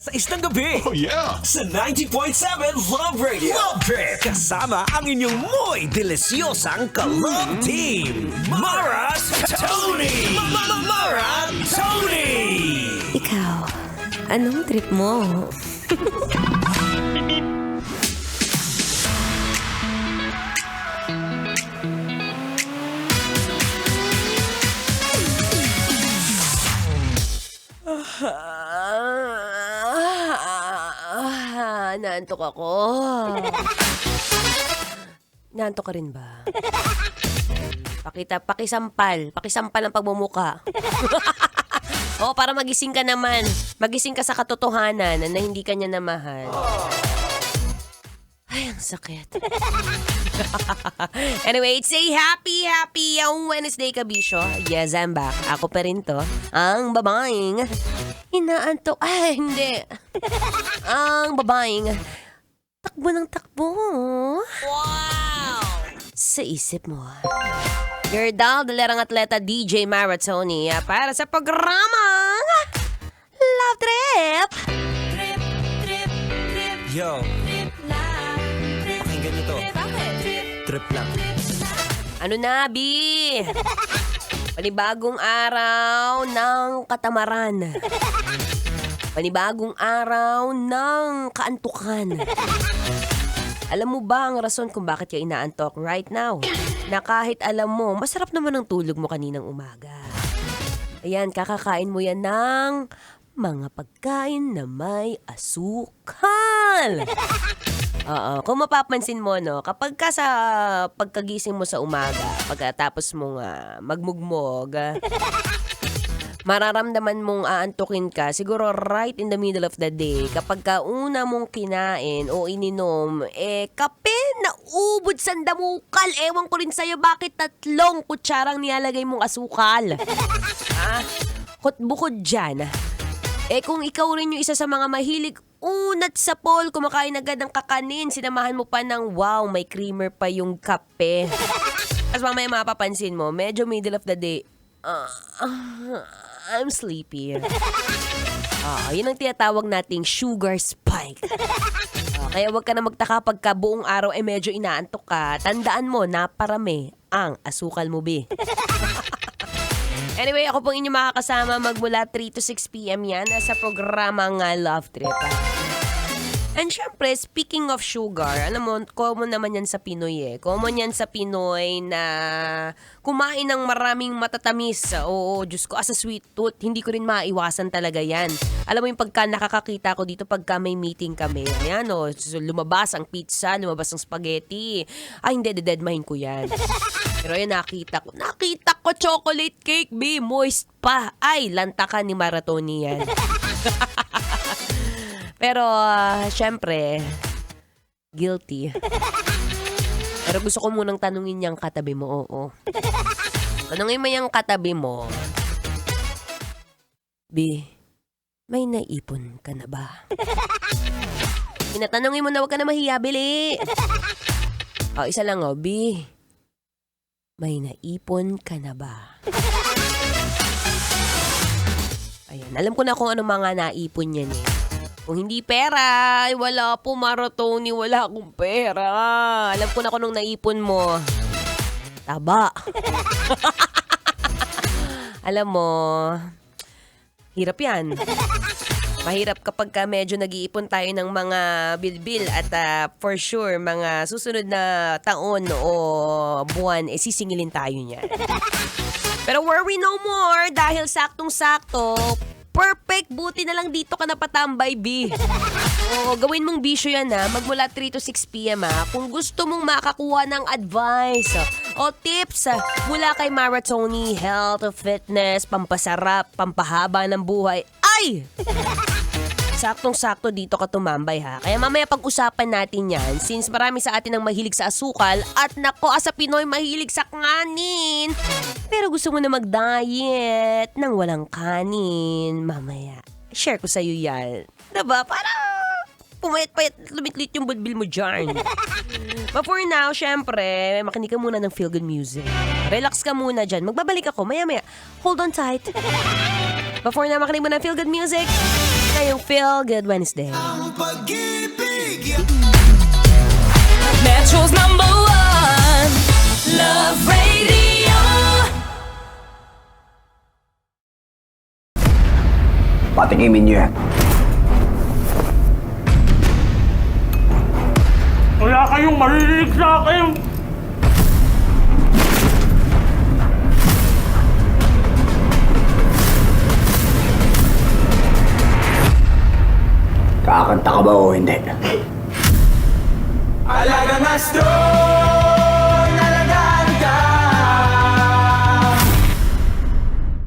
Sa isang gabi, Oh yeah! sa 90.7 Love Radio. Love Trip! Kasama ang inyong mo'y delisyosang ka-love team. Mara's Tony! Mara Tony! Ikaw, anong trip mo? Naantok ako. Naantok ka rin ba? Pakisampal ang pagmumuka. Oo, para magising ka naman. Magising ka sa katotohanan na hindi ka niya namahal. Ay, ang sakit. Anyway, it's a happy Wednesday, kabisyo. Yes, I'm back. Ako pa rin to. Ang babaeng inaantok. Ay, hindi. Ang babaeng takbo ng takbo. Wow! Sa isip mo. Your dalerang atleta DJ Mara Tony para sa programang Love Trip. Yo, pakinggan nyo to. Trip lang. Ano na, Bi? Panibagong araw ng katamaran. Panibagong araw ng kaantukan. Alam mo ba ang rason kung bakit ka inaantok right now? Na kahit alam mo, masarap naman ang tulog mo kaninang umaga. Ayan, kakakain mo yan ng mga pagkain na may asukal. Oo, kung mapapansin mo, no, kapag ka sa pagkagising mo sa umaga, pagkatapos mong magmugmog, mararamdaman mong aantukin ka siguro right in the middle of the day. Kapag ka una mong kinain o ininom, kape na ubod sandamukal. Ewan ko rin sa'yo bakit 3 kutsarang nilalagay mong asukal. Bukod dyan, kung ikaw rin yung isa sa mga mahilig unat sa pool, kumakain agad ng kakanin, sinamahan mo pa ng wow, may creamer pa yung kape. Tapos mamaya mapapansin mo, medyo middle of the day, I'm sleepy. Yun ang tinatawag nating sugar spike. Kaya wag ka na magtaka pagka buong araw medyo inaantok ka. Tandaan mo, naparami ang asukal mo, be. Anyway, ako pong inyong makakasama magmula 3 to 6 p.m. yan sa programang Love Trip. And syempre, speaking of sugar, alam mo, common naman yan sa Pinoy Common yan sa Pinoy na kumain ng maraming matatamis. Oo, Diyos ko, as a sweet tooth, hindi ko rin maiwasan talaga yan. Alam mo yung pagka nakakakita ko dito pagka may meeting kami. Ayan lumabas ang pizza, lumabas ang spaghetti. Ay, hindi, dededmahin ko yan. Pero yun, nakita ko chocolate cake, be, moist pa. Ay, lantakan ni Maratoni yan. Pero, syempre, guilty. Pero gusto ko munang tanungin yung katabi mo, oo. Tanungin mo yung katabi mo, Bi, may naipon ka na ba? Tinatanungin mo na wag ka na mahiya, Bili. Isa lang, Bi, may naipon ka na ba? Ayan, alam ko na kung ano mga naipon yan Kung hindi pera, ay wala po, Maratoni, wala akong pera. Alam ko na kung anong naipon mo. Taba. Alam mo, hirap yan. Mahirap kapag ka medyo nag-iipon tayo ng mga bilbil at for sure, mga susunod na taon o buwan, sisingilin tayo niyan. Pero worry no more dahil saktong-sakto, perfect, buti na lang dito ka napatambay, B. Gawin mong bisyo yan magmula 3 to 6 p.m. Kung gusto mong makakuha ng advice o tips mula kay Maratoni, health, fitness, pampasarap, pampahaba ng buhay, ay! Saktong-sakto dito ka tumambay Kaya mamaya pag-usapan natin yan since marami sa atin ang mahilig sa asukal at nako, sa Pinoy mahilig sa kanin. Pero gusto mo na mag-diet nang walang kanin. Mamaya, share ko sa'yo yan. Diba? Para pumayat-payat, lumiklit yung budbil mo dyan. But for now, syempre, makinig ka muna ng feel-good music. Relax ka muna dyan. Magbabalik ako maya-maya. Hold on tight. Before na makinig mo ng feel-good music, ngayong Feel Good Wednesday. Metro's number one, Love Radio. Patikimin niyo yan. Wala kayong maririnig sa akin. Kakanta ka ba o hindi? Alagang astro